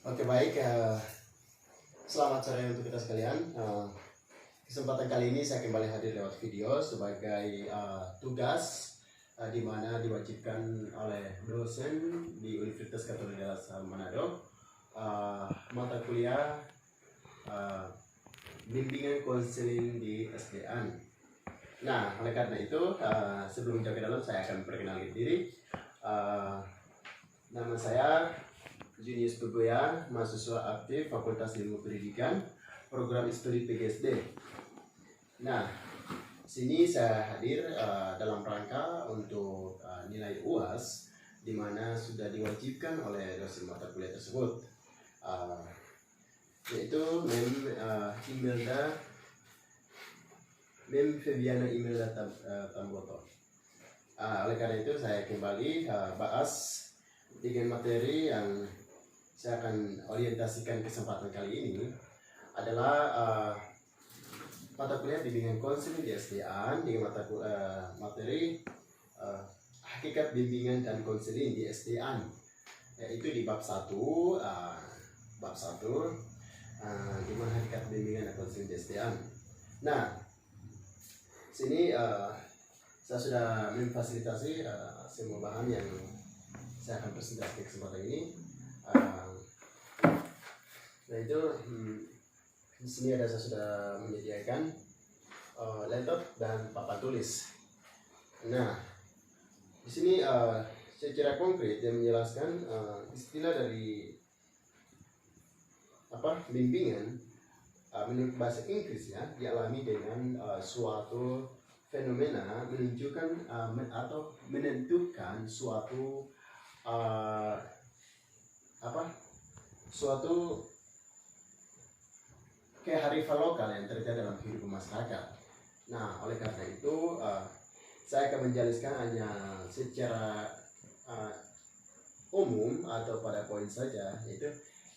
Oke baik, selamat sore untuk kita sekalian. Kesempatan kali ini saya kembali hadir lewat video sebagai tugas di mana diwajibkan oleh dosen di Universitas Katolik Darasal Manado, mata kuliah bimbingan konseling di SDN. Nah, oleh karena itu sebelum jauh ke dalam saya akan perkenalkan diri. Nama saya Junius Pugoya, mahasiswa aktif Fakultas Ilmu Pendidikan, program studi PGSD. Nah, sini saya hadir dalam rangka untuk nilai UAS, di mana sudah diwajibkan oleh dosen mata kuliah tersebut, yaitu Mem Febiana Imelda Tamboto. Oleh karena itu saya kembali bahas dengan materi yang saya akan orientasikan kesempatan kali ini adalah mata kuliah bimbingan konseling di SDN dengan materi hakikat bimbingan dan konseling di SDN, yaitu di bab 1 di mana hakikat bimbingan dan konseling di SDN. Nah, sini saya sudah memfasilitasi semua bahan yang saya akan presentasi kesempatan ini. Nah itu di sini saya sudah menyediakan laptop dan papan tulis. Nah di sini secara konkret yang menjelaskan istilah dari bimbingan menurut bahasa Inggris ya, dialami dengan suatu fenomena menunjukkan atau menentukan suatu suatu kearifan lokal yang terjadi dalam kehidupan masyarakat. Nah, oleh karena itu saya akan menjelaskan hanya secara umum atau pada poin saja, yaitu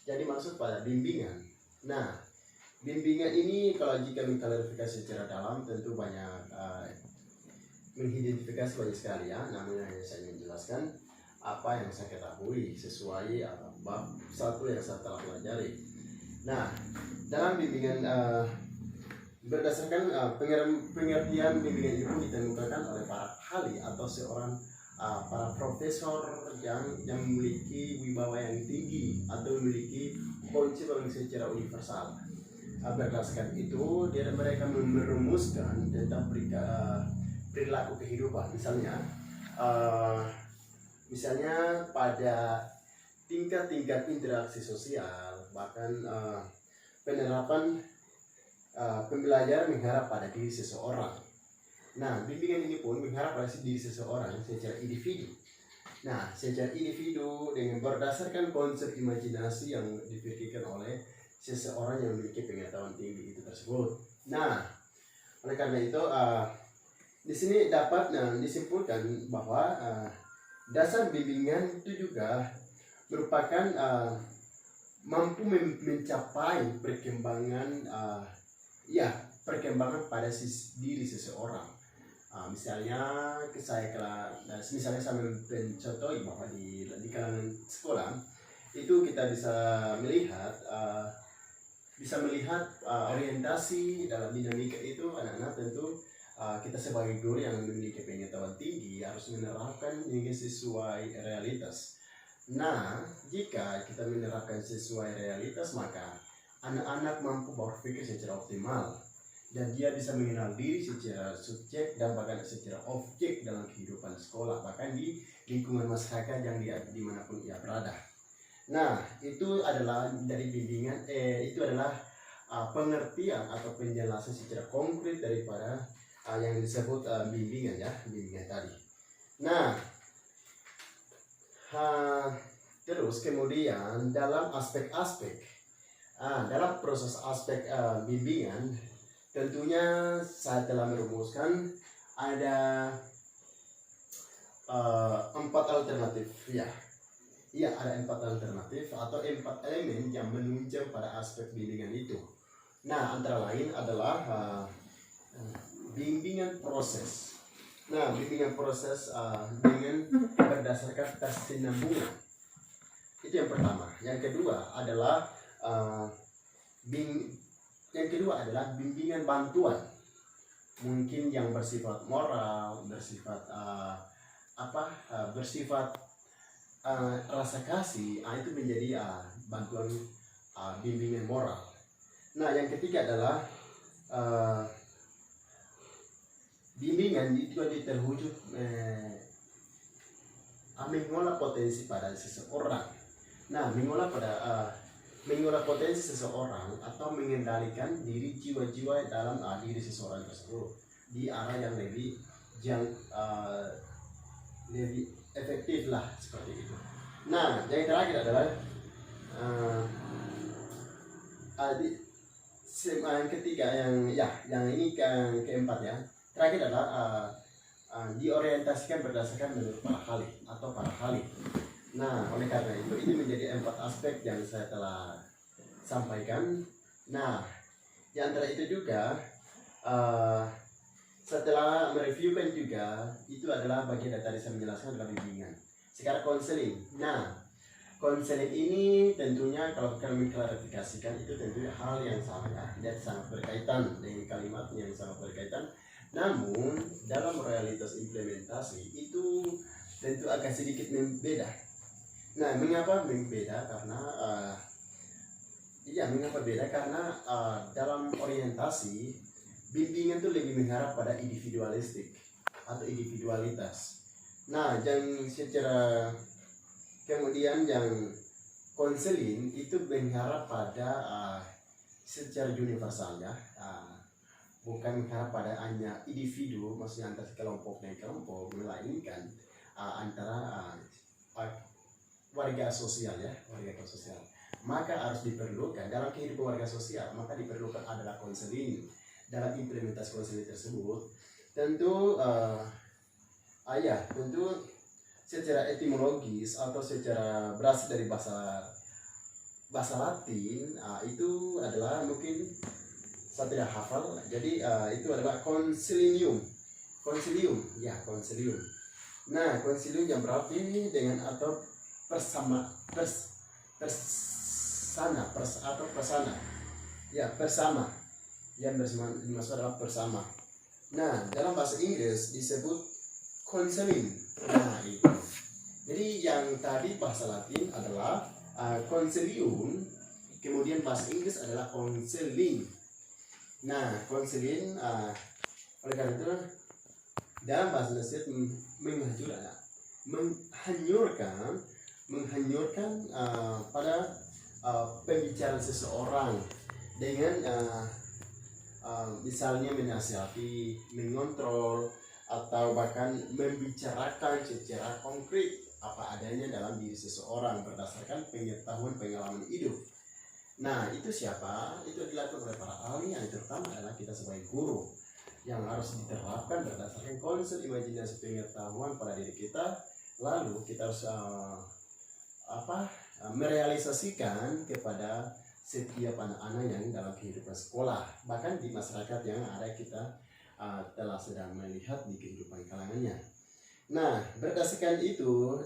jadi maksud pada bimbingan. Nah, bimbingan ini kalau jika mengklarifikasi secara dalam tentu banyak mengidentifikasi banyak sekali ya. Namun hanya saya menjelaskan apa yang saya ketahui sesuai bab 1 yang saya telah pelajari. Nah, dalam bimbingan berdasarkan pengertian bimbingan itu ditemukan oleh para ahli atau seorang para profesor yang memiliki wibawa yang tinggi atau memiliki konsep yang secara universal. Berdasarkan itu, mereka merumuskan tentang perilaku kehidupan. Misalnya pada tingkat-tingkat interaksi sosial, bahkan penerapan pembelajaran mengharap pada diri seseorang. Nah, bimbingan ini pun mengharap pada diri seseorang secara individu. Nah, secara individu dengan berdasarkan konsep imajinasi yang dipikirkan oleh seseorang yang memiliki pengetahuan tinggi itu tersebut. Nah, oleh karena itu di sini dapat disimpulkan bahwa dasar bimbingan itu juga merupakan mampu mencapai perkembangan pada diri seseorang. Misalnya saya mencontohi bahwa di kalangan sekolah itu kita bisa melihat orientasi dalam dinamika itu. Anak-anak tentu kita sebagai guru yang memiliki pengetahuan tinggi harus menerapkan yang sesuai realitas. Nah, jika kita menerapkan sesuai realitas, maka anak-anak mampu berpikir secara optimal dan dia bisa mengenal diri secara subjek dan bahkan secara objek dalam kehidupan sekolah, bahkan di lingkungan masyarakat yang dimanapun ia berada. Nah, itu adalah dari bimbingan, itu adalah pengertian atau penjelasan secara konkret daripada yang disebut bimbingan tadi. Nah, terus kemudian dalam dalam proses aspek bimbingan, tentunya saya telah merumuskan ada 4 alternatif ya. Iya, ada 4 alternatif atau 4 elemen yang menunjang pada aspek bimbingan itu. Nah, antara lain adalah bimbingan proses. Nah, bimbingan proses dengan berdasarkan kesinambungan. Itu yang pertama. Yang kedua adalah uh, bing yang kedua adalah bimbingan bantuan, mungkin yang bersifat moral, bersifat bersifat rasa kasih. Itu menjadi bantuan bimbingan moral. Nah, yang ketiga adalah bimbingan itu terwujud mengolah potensi pada seseorang. Nah, mengolah potensi seseorang atau mengendalikan diri jiwa-jiwa dalam diri seseorang tersebut di arah yang lebih efektif lah, seperti itu. Nah, yang terakhir adalah yang ketiga, yang ini keempat ya. Terakhir adalah diorientasikan berdasarkan menurut para ahli atau para ahli. Nah, oleh karena itu ini menjadi 4 aspek yang saya telah sampaikan. Nah, di antara itu juga setelah mereviewkan juga, itu adalah bagian dari tadi saya menjelaskan adalah bimbingan. Sekarang konseling. Nah, konseling ini tentunya kalau kami klarifikasikan itu tentunya hal yang sangat berkaitan dengan kalimat yang sangat berkaitan. Namun dalam realitas implementasi itu tentu agak sedikit berbeda. Nah, mengapa berbeda? Karena dalam orientasi bimbingan itu lebih mengharap pada individualistik atau individualitas. Nah, yang kemudian yang konseling itu mengharap pada secara universal ya, bukan mengharap pada hanya individu, maksudnya antara kelompok dan kelompok, melainkan antara warga sosial ya, warga sosial. Maka harus diperlukan dalam kehidupan warga sosial, maka diperlukan adalah konseling. Dalam implementasi konseling tersebut tentu tentu secara etimologis atau secara berasal dari bahasa Latin, itu adalah, mungkin saya tidak hafal, jadi itu adalah konsilium. Nah, konsilium yang berarti dengan atau persana, yang dimaksud adalah bersama. Nah, dalam bahasa Inggris disebut counseling. Nah, itu. Jadi yang tadi bahasa Latin adalah consilium, kemudian bahasa Inggris adalah counseling. Nah, counseling oleh karena itu dalam bahasa Indonesia menghanyurkan pada pembicaraan seseorang dengan misalnya menasihati, mengontrol, atau bahkan membicarakan secara konkret apa adanya dalam diri seseorang berdasarkan pengetahuan pengalaman hidup. Nah, itu siapa? Itu dilakukan oleh para ahli, yang terutama adalah kita sebagai guru yang harus diterapkan berdasarkan konsep imajinasi pengetahuan pada diri kita. Lalu kita harus merealisasikan kepada setiap anak-anak yang dalam kehidupan sekolah, bahkan di masyarakat yang ada kita telah sedang melihat di kehidupan kalangannya. Nah, berdasarkan itu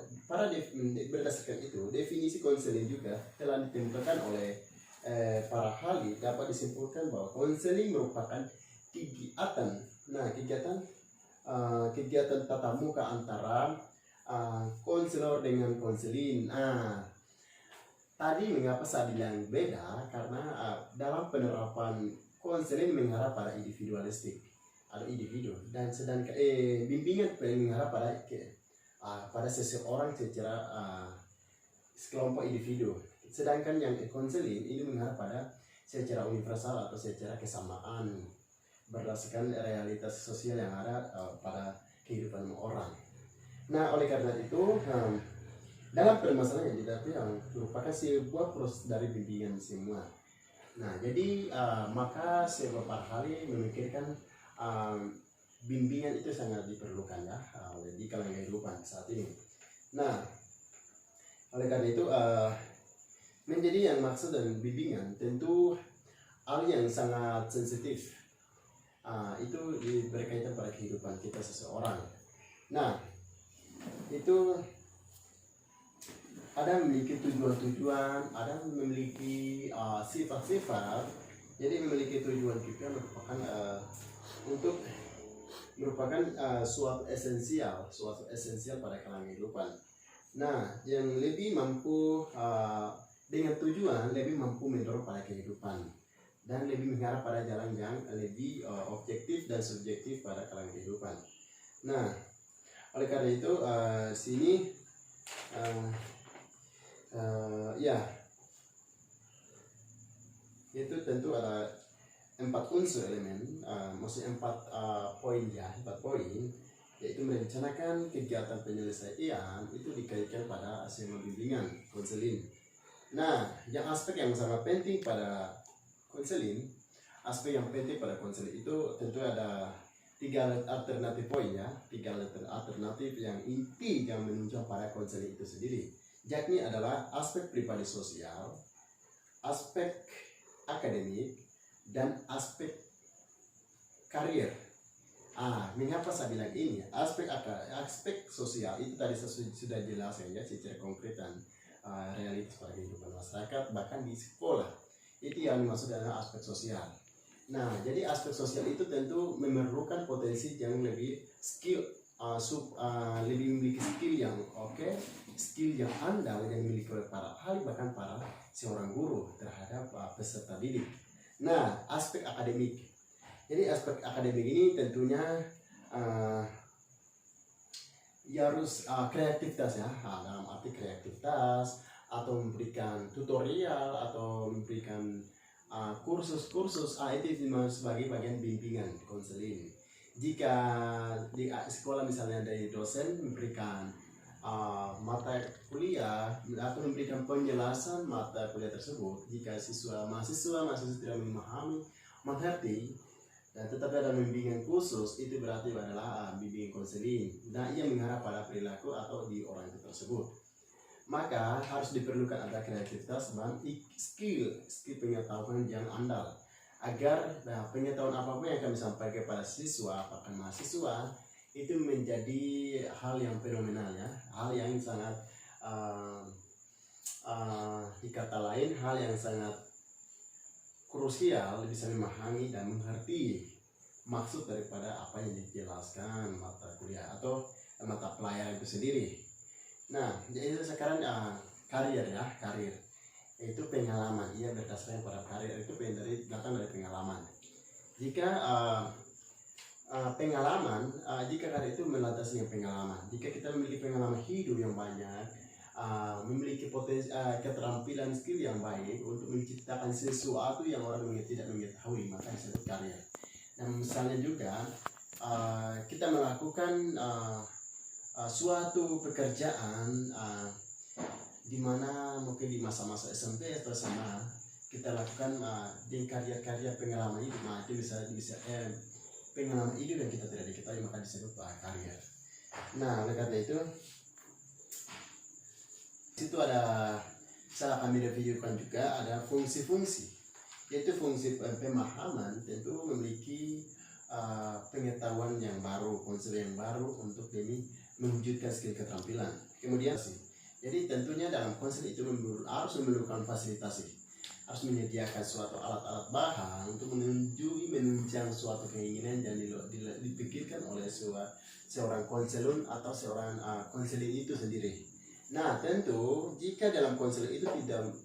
definisi konseling juga telah ditemukan oleh para ahli. Dapat disimpulkan bahwa konseling merupakan kegiatan. Nah, kegiatan tatap muka antara konselor dengan konseling. Nah, tadi mengapa saya bilang beda? Karena dalam penerapan konseling mengharap pada individualistik atau individu, dan sedangkan bimbingan mengharap pada seseorang secara sekelompok individu. Sedangkan yang konseling ini mengharap pada secara universal atau secara kesamaan berdasarkan realitas sosial yang ada pada kehidupan orang. Nah, oleh karena itu dalam permasalahan yang dihadapi merupakan sebuah proses dari bimbingan semua. Nah, jadi maka sebuah para ahli memikirkan bimbingan itu sangat diperlukan ya di kalangan kehidupan saat ini. Nah, oleh karena itu menjadi yang maksud dan bimbingan tentu hal yang sangat sensitif, itu berkaitan pada kehidupan kita seseorang. Nah, itu ada memiliki tujuan-tujuan, ada memiliki sifat-sifat. Jadi memiliki tujuan juga merupakan untuk merupakan suatu esensial pada kalangan kehidupan. Nah, yang lebih mampu dengan tujuan lebih mampu mendorong pada kehidupan dan lebih mengharap pada jalan yang lebih objektif dan subjektif pada kalangan kehidupan. Nah, oleh karena itu sini ya itu tentu ada 4 unsur elemen, maksudnya 4 poin ya, 4 poin, yaitu merencanakan kegiatan penyelesaian itu dikaitkan pada asesmen bimbingan konseling. Nah, yang aspek yang sangat penting pada konseling, aspek yang penting pada konseling itu tentu ada 3 alternatif poin ya, 3 alternatif yang inti yang menunjang pada konseling itu sendiri, yakni adalah aspek pribadi sosial, aspek akademik, dan aspek karir. Mengapa saya bilang ini? Aspek sosial itu tadi sudah jelas ya secara konkret dan realitas pada kehidupan masyarakat, bahkan di sekolah. Itu yang dimaksud adalah aspek sosial. Nah, jadi aspek sosial itu tentu memerlukan potensi yang lebih skill, lebih memiliki skill yang oke, skill yang andal yang dimiliki oleh para ahli, bahkan para seorang guru terhadap peserta didik. Nah, aspek akademik. Jadi aspek akademik ini tentunya harus kreativitas ya, dalam arti kreativitas atau memberikan tutorial atau memberikan kursus-kursus itu sebagai bagian bimbingan konseling. Jika di sekolah misalnya dari dosen memberikan mata kuliah atau memberikan penjelasan mata kuliah tersebut, jika mahasiswa tidak memahami, mengerti, dan tetapi ada bimbingan khusus, itu berarti adalah bimbingan konseling. Nah, ia mengharap pada perilaku atau di orang itu tersebut. Maka harus diperlukan ada kreativitas dan skill pengetahuan yang andal, agar pengetahuan apapun yang kami sampaikan kepada siswa, bahkan mahasiswa, itu menjadi hal yang fenomenal ya, hal yang sangat di kata lain hal yang sangat krusial, bisa memahami dan mengerti maksud daripada apa yang dijelaskan mata kuliah atau mata pelajaran itu sendiri. Nah, jadi sekarang karir itu pengalaman, ia berdasarkan pada karir itu datang dari pengalaman. Jika pengalaman, jika karir itu melandasi dengan pengalaman. Jika kita memiliki pengalaman hidup yang banyak, memiliki potensi keterampilan skill yang baik untuk menciptakan sesuatu yang orang tidak mengetahui, maka disebut karir. Dan misalnya juga kita melakukan suatu pekerjaan di mana mungkin di masa-masa SMP atau SMA kita lakukan di karya-karya pengalaman hidup, itu bisa pengalaman hidup yang kita tidak diketahui, maka disebut karir. Nah, oleh karena itu situ ada salah kami reviewkan juga ada fungsi-fungsi, yaitu fungsi pemahaman tentu memiliki pengetahuan yang baru, konsep yang baru untuk demi mewujudkan skill keterampilan. Kemudian jadi tentunya dalam konsep itu harus memerlukan fasilitasi, harus menyediakan suatu alat-alat bahan untuk menunjang suatu keinginan yang dipikirkan oleh seorang konselor atau seorang konseling itu sendiri. Nah, tentu jika dalam konselor itu tidak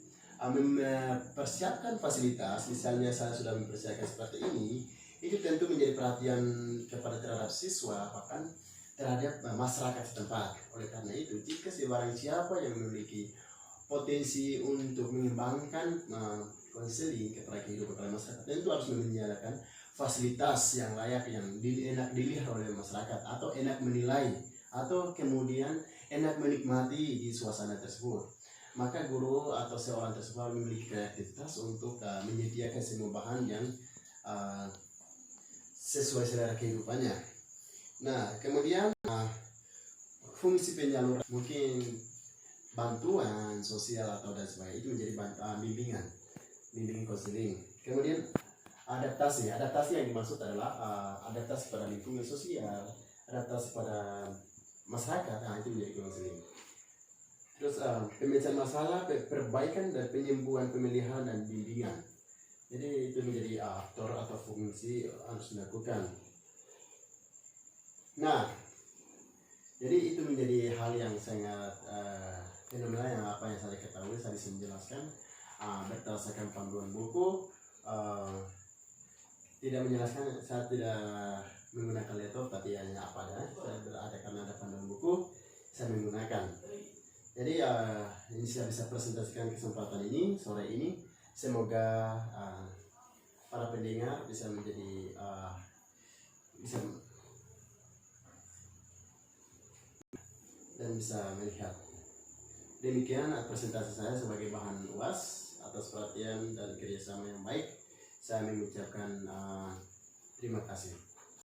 mempersiapkan fasilitas, misalnya saya sudah mempersiapkan seperti ini, itu tentu menjadi perhatian terhadap siswa, bahkan terhadap masyarakat setempat. Oleh karena itu, jika sebarang siapa yang memiliki potensi untuk mengembangkan konseling kepada kehidupan masyarakat, tentu harus menyediakan fasilitas yang layak, yang enak dilihat oleh masyarakat, atau enak menilai, atau kemudian enak menikmati di suasana tersebut. Maka guru atau seorang tersebut memiliki kreativitas untuk menyediakan semua bahan yang sesuai selera kehidupannya. Nah, kemudian fungsi penyaluran mungkin bantuan sosial atau dan sebagainya itu menjadi bimbingan konseling. Kemudian adaptasi yang dimaksud adalah adaptasi pada lingkungan sosial, adaptasi pada masyarakat, itu menjadi konseling. Terus pemecahan masalah, perbaikan dan penyembuhan, pemilihan dan bimbingan. Jadi itu menjadi aktor atau fungsi harus dilakukan. Nah, jadi itu menjadi hal yang sangat fenomena yang apa yang saya ketahui, saya bisa menjelaskan berdasarkan panduan buku. Tidak menjelaskan, saya tidak menggunakan laptop, tapi hanya apa adanya. Saya berada karena ada panduan buku, saya menggunakan. Jadi ini saya bisa presentasikan kesempatan ini sore ini. Semoga para pendengar bisa menjadi bisa dan bisa melihat. Demikian presentasi saya sebagai bahan UAS. Atas perhatian dan kerjasama yang baik, saya mengucapkan terima kasih.